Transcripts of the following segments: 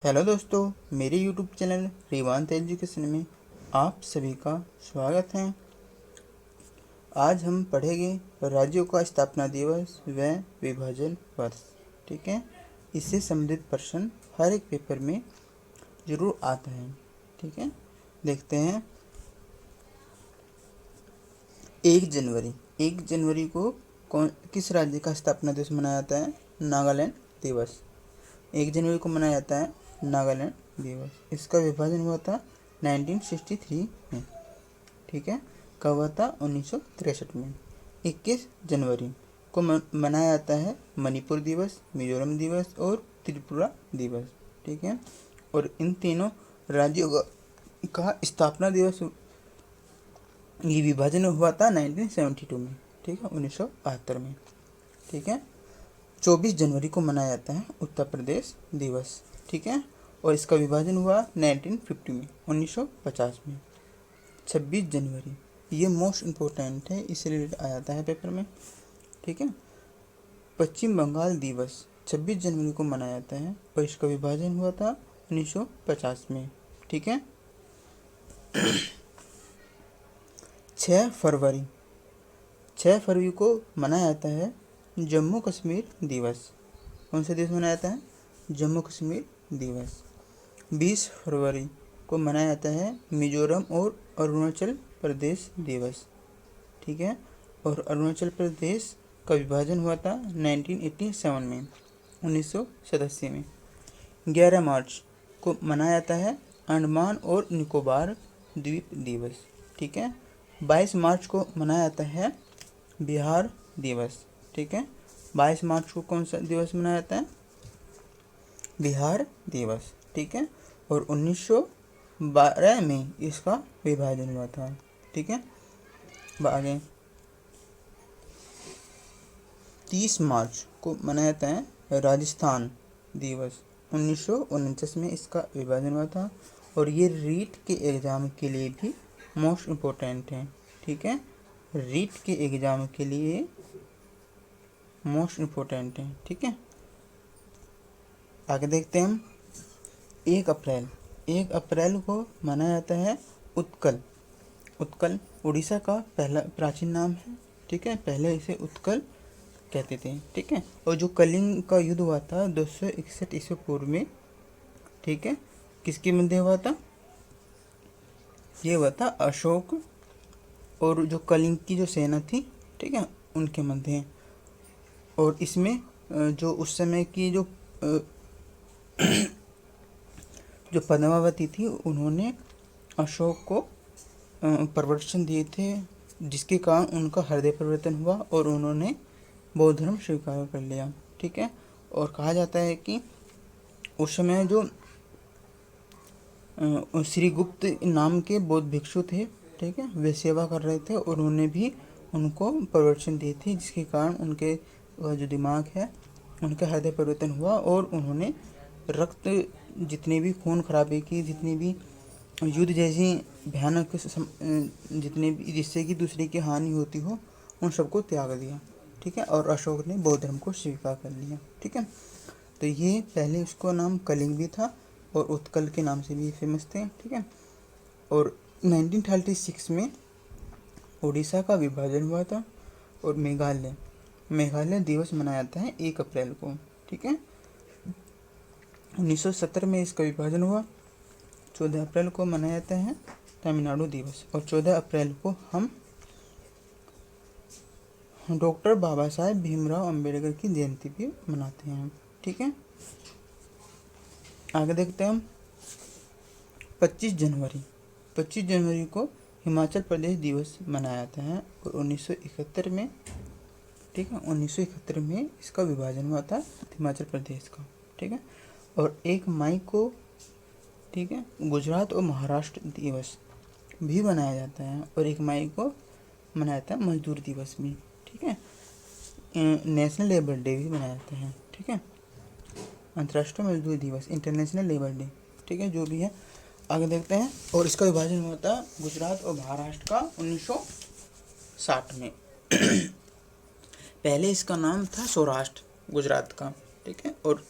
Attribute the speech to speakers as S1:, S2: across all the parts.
S1: Hello दोस्तों, मेरे YouTube channel रिवांत education में आप सभी का स्वागत है। आज हम पढ़ेंगे राज्यों का स्थापना दिवस व विभाजन वर्ष। ठीक है, इससे संबंधित प्रश्न हर एक पेपर में जरूर आता है। ठीक है, देखते हैं। 1 जनवरी को किस राज्य का स्थापना दिवस मनाया जाता है? नागालैंड दिवस। 1 जनवरी को मनाया जाता है नागालैंड दिवस। इसका विभाजन हुआ था 1963 में। ठीक है, कब हुआ था? 1963 में। 21 जनवरी को मनाया जाता है मणिपुर दिवस, मिजोरम दिवस और त्रिपुरा दिवस। ठीक है, और इन तीनों राज्यों का स्थापना दिवस, ये विभाजन हुआ था 1972 में। ठीक है, 1972 में। ठीक है, 24 जनवरी को मनाया जाता है उत्तर प्रदेश दिवस। ठीक है, और इसका विभाजन हुआ 1950 में, 1950 में। 26 जनवरी, ये मोस्ट इम्पोर्टेंट है, इससे रिलेटेड आ जाता है पेपर में। ठीक है, पश्चिम बंगाल दिवस 26 जनवरी को मनाया जाता है और इसका विभाजन हुआ था 1950 में। ठीक है, 6 फरवरी को मनाया जाता है जम्मू कश्मीर दिवस। कौन सा दिवस मनाया जाता है? जम्मू कश्मीर दिवस। 20 फरवरी को मनाया जाता है मिजोरम और अरुणाचल प्रदेश दिवस। ठीक है, और अरुणाचल प्रदेश का विभाजन हुआ था 1987 में, 1987 में। 11 मार्च को मनाया जाता है अंडमान और निकोबार द्वीप दिवस। ठीक है, 22 मार्च को मनाया जाता है बिहार दिवस। ठीक है, 22 मार्च को कौन सा दिवस मनाया जाता है? बिहार दिवस। ठीक है, और 1912 में इसका विभाजन हुआ था। ठीक है, आगे 30 मार्च को मनाया जाता है राजस्थान दिवस। 1949 में इसका विभाजन हुआ था, और ये रीट के एग्ज़ाम के लिए भी मोस्ट इम्पोर्टेंट है। ठीक है, रीट के एग्ज़ाम के लिए मोस्ट इम्पोर्टेंट है। ठीक है, आगे देखते हैं हम। 1 अप्रैल को मनाया जाता है उत्कल उड़ीसा का पहला प्राचीन नाम है। ठीक है, पहले इसे उत्कल कहते थे। ठीक है, और जो कलिंग का युद्ध हुआ था 261 ईस्वी पूर्व में, ठीक है, किसके मध्य हुआ था? ये हुआ था अशोक और जो कलिंग की जो सेना थी, ठीक है, उनके मध्य। और इसमें जो उस समय की जो पद्मावती थी, उन्होंने अशोक को प्रवचन दिए थे, जिसके कारण उनका हृदय परिवर्तन हुआ और उन्होंने बौद्ध धर्म स्वीकार कर लिया। ठीक है, और कहा जाता है कि उस समय जो श्री गुप्त नाम के बौद्ध भिक्षु थे, ठीक है, वे सेवा कर रहे थे और उन्होंने भी उनको प्रवचन दिए थे, जिसके कारण उनके जो दिमाग है, उनका हृदय परिवर्तन हुआ और उन्होंने रक्त, जितने भी खून खराबे की, जितनी भी युद्ध जैसी भयानक जितने भी जिससे कि दूसरे की हानि होती हो, उन सबको त्याग दिया। ठीक है, और अशोक ने बौद्ध धर्म को स्वीकार कर लिया। ठीक है, तो ये पहले उसका नाम कलिंग भी था और उत्कल के नाम से भी फेमस थे। ठीक है, और 1936 में उड़ीसा का विभाजन हुआ था और मेघालय दिवस मनाया जाता है 1 अप्रैल को। ठीक है, 1970 में इसका विभाजन हुआ। 14 अप्रैल को मनाया जाता है तमिलनाडु दिवस, और 14 अप्रैल को हम डॉक्टर बाबा साहेब भीमराव अंबेडकर की जयंती भी मनाते हैं। ठीक है, आगे देखते हैं हम। 25 जनवरी को हिमाचल प्रदेश दिवस मनाया जाता है और 1971 में, ठीक है, 1971 में इसका विभाजन हुआ था हिमाचल प्रदेश का। ठीक है, और 1 मई को, ठीक है, गुजरात और महाराष्ट्र दिवस भी मनाया जाता है, और 1 मई को मनाया जाता है मजदूर दिवस भी। ठीक है, नेशनल लेबर डे भी मनाया जाता है। ठीक है, अंतर्राष्ट्रीय मजदूर दिवस, इंटरनेशनल लेबर डे। ठीक है, जो भी है, आगे देखते हैं। और इसका विभाजन हुआ था गुजरात और महाराष्ट्र का 1960 में। पहले इसका नाम था सौराष्ट्र गुजरात का। ठीक है। और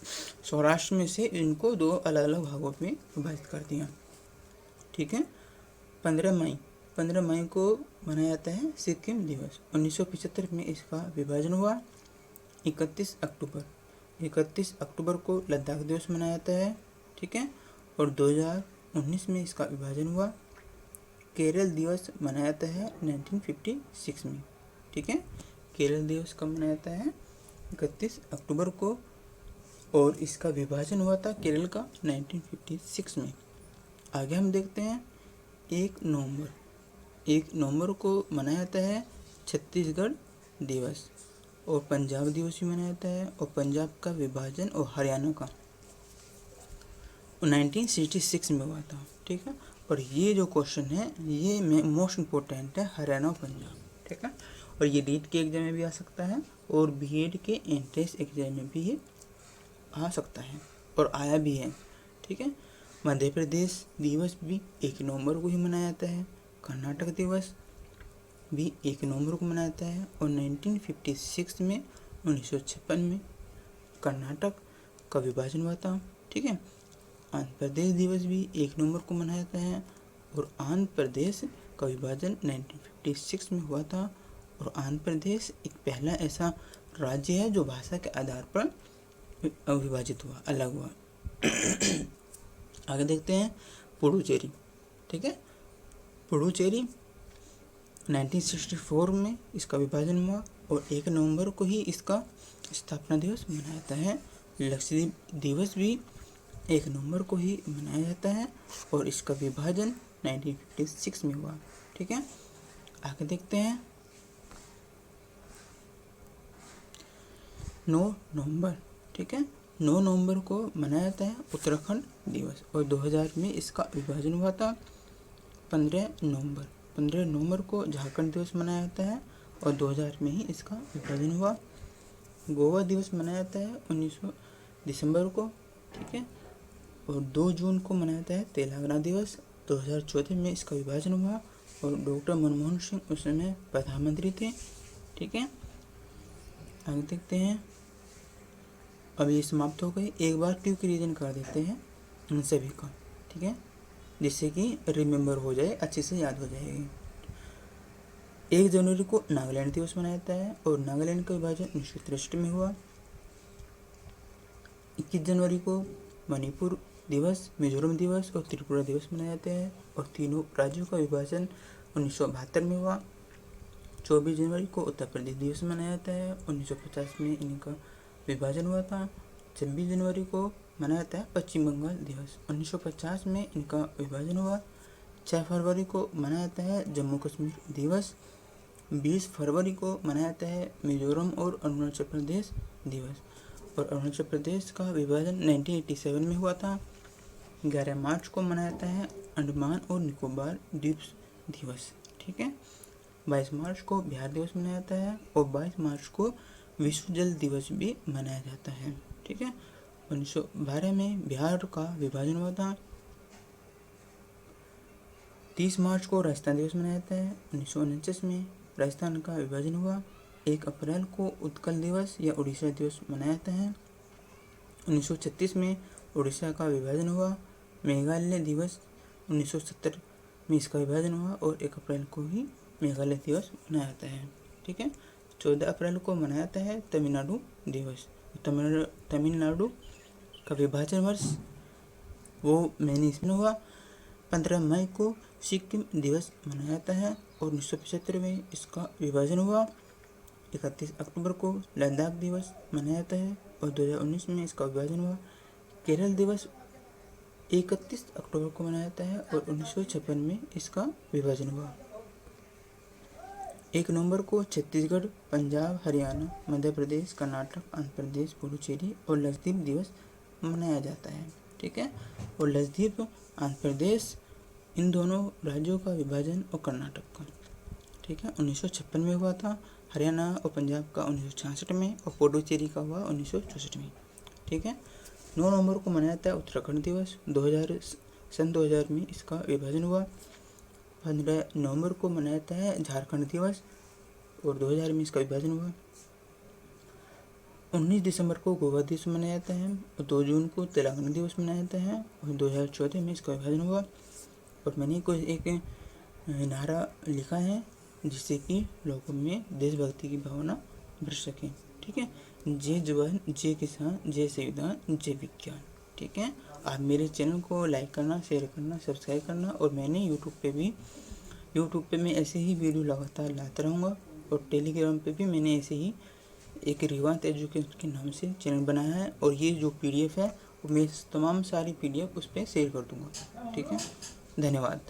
S1: सौराष्ट्र में से इनको 2 अलग अलग भागों में विभाजित कर दिया, ठीक है। 15 मई को मनाया जाता है सिक्किम दिवस। 1975 में इसका विभाजन हुआ। 31 अक्टूबर को लद्दाख दिवस मनाया जाता है, ठीक है। और 2019 में इसका विभाजन हुआ। केरल दिवस मनाया जाता है 1956 में, ठीक है। केरल दिवस कब मनाया जाता है? 31 अक्टूबर को, और इसका विभाजन हुआ था केरल का 1956 में। आगे हम देखते हैं 1 नवंबर को मनाया जाता है छत्तीसगढ़ दिवस, और पंजाब दिवस भी मनाया जाता है। और पंजाब का विभाजन और हरियाणा का 1966 में हुआ था, ठीक है। और ये जो क्वेश्चन है ये मोस्ट इम्पोर्टेंट है, हरियाणा और पंजाब, ठीक है। और ये नीट के एग्जाम में भी आ सकता है और बीएड के एंट्रेंस एग्जाम में भी ये आ सकता है और आया भी है, ठीक है। मध्य प्रदेश दिवस भी 1 नवंबर को ही मनाया जाता है। कर्नाटक दिवस भी 1 नवंबर को मनाया जाता है। और 1956 में कर्नाटक का विभाजन हुआ था, ठीक है। आंध्र प्रदेश दिवस भी 1 नवंबर को मनाया जाता है, और आंध्र प्रदेश का विभाजन 1956 में हुआ था। और आंध्र प्रदेश एक पहला ऐसा राज्य है जो भाषा के आधार पर विभाजित हुआ, अलग हुआ। आगे देखते हैं पुडुचेरी, ठीक है। पुडुचेरी 1964 में इसका विभाजन हुआ, और 1 नवंबर को ही इसका स्थापना दिवस मनाया जाता है। लक्षद्वीप दिवस भी 1 नवंबर को ही मनाया जाता है, और इसका विभाजन 1956 में हुआ, ठीक है। आगे देखते हैं 9 नवंबर, ठीक है। 9 नवंबर को मनाया जाता है उत्तराखंड दिवस, और 2000 में इसका विभाजन हुआ था। 15 नवंबर को झारखंड दिवस मनाया जाता है, और 2000 में ही इसका विभाजन हुआ। गोवा दिवस मनाया जाता है 19 दिसंबर को, ठीक है। और 2 जून को मनाया जाता है तेलंगाना दिवस। 2014 में इसका विभाजन हुआ, और डॉक्टर मनमोहन सिंह उस समय प्रधानमंत्री थे, ठीक है। आगे देखते हैं, अब ये समाप्त हो गई। एक बार क्यों रिवीजन कर देते हैं इन सभी का, ठीक है, जिससे कि रिमेम्बर हो जाए, अच्छे से याद हो जाएगी। 1 जनवरी को नागालैंड दिवस मनाया जाता है, और नागालैंड का विभाजन 1963 में हुआ। 21 जनवरी को मणिपुर दिवस, मिजोरम दिवस और त्रिपुरा दिवस मनाए जाते हैं, और तीनों राज्यों का विभाजन 1972 में हुआ। 24 जनवरी को उत्तर प्रदेश दिवस मनाया जाता है, 1950 में इनका विभाजन हुआ था। 26 जनवरी को मनाया जाता है पश्चिम बंगाल दिवस, 1950 में इनका विभाजन हुआ। 6 फरवरी को मनाया जाता है जम्मू कश्मीर दिवस। 20 फरवरी को मनाया जाता है मिजोरम और अरुणाचल प्रदेश दिवस, और अरुणाचल प्रदेश का विभाजन 1987 में हुआ था। 11 मार्च को मनाया जाता है अंडमान और निकोबार द्वीप दिवस, ठीक है। 22 मार्च को बिहार दिवस मनाया जाता है, और 22 मार्च को विश्व जल दिवस भी मनाया जाता है, ठीक है। 1912 में बिहार का विभाजन हुआ था। 30 मार्च को राजस्थान दिवस मनाया जाता है। 1949 में राजस्थान का विभाजन हुआ। 1 अप्रैल को उत्कल दिवस या उड़ीसा दिवस मनाया जाता है। 1936 में उड़ीसा का विभाजन हुआ। मेघालय दिवस 1970 में इसका विभाजन हुआ, और 1 अप्रैल को ही मेघालय दिवस मनाया जाता है, ठीक है। 14 अप्रैल को मनाया जाता है तमिलनाडु दिवस। तमिलनाडु का विभाजन वर्ष वो मैंने इसमें हुआ। 15 मई को सिक्किम दिवस मनाया जाता है, और 1975 में इसका विभाजन हुआ। 31 अक्टूबर को लद्दाख दिवस मनाया जाता है, और 2019 में इसका विभाजन हुआ। केरल दिवस 31 अक्टूबर को मनाया जाता है, और 1956 में इसका विभाजन हुआ। 1 नवंबर को छत्तीसगढ़, पंजाब, हरियाणा, मध्य प्रदेश, कर्नाटक, आंध्र प्रदेश, पुडुचेरी और लक्षद्वीप दिवस मनाया जाता है, ठीक है। और लक्षद्वीप, आंध्र प्रदेश, इन दोनों राज्यों का विभाजन और कर्नाटक का, ठीक है, 1956 में हुआ था। हरियाणा और पंजाब का 1966 में, और पुडुचेरी का हुआ 1964 में, ठीक है। 9 नवंबर को मनाया जाता है उत्तराखंड दिवस। 2000 में इसका विभाजन हुआ। 15 नवंबर को मनाया जाता है झारखंड दिवस, और 2000 में इसका विभाजन हुआ। 19 दिसंबर को गोवा दिवस मनाया जाता है और 2 जून को तेलंगाना दिवस मनाया जाता है और 2014 में इसका विभाजन हुआ। और मैंने कोई एक नारा लिखा है जिससे कि लोगों में देशभक्ति की भावना बढ़ सके। ठीक है, जय जवान, जय किसान, जय संविधान, जय विज्ञान। ठीक है, आप मेरे चैनल को लाइक करना, शेयर करना, सब्सक्राइब करना। और मैंने यूट्यूब पे मैं ऐसे ही वीडियो लगातार लाता रहूँगा। और टेलीग्राम पे भी मैंने ऐसे ही एक रिवांत एजुकेशन के नाम से चैनल बनाया है और ये जो PDF है वो मैं तमाम सारी PDF उस पर शेयर कर दूँगा। ठीक है, धन्यवाद।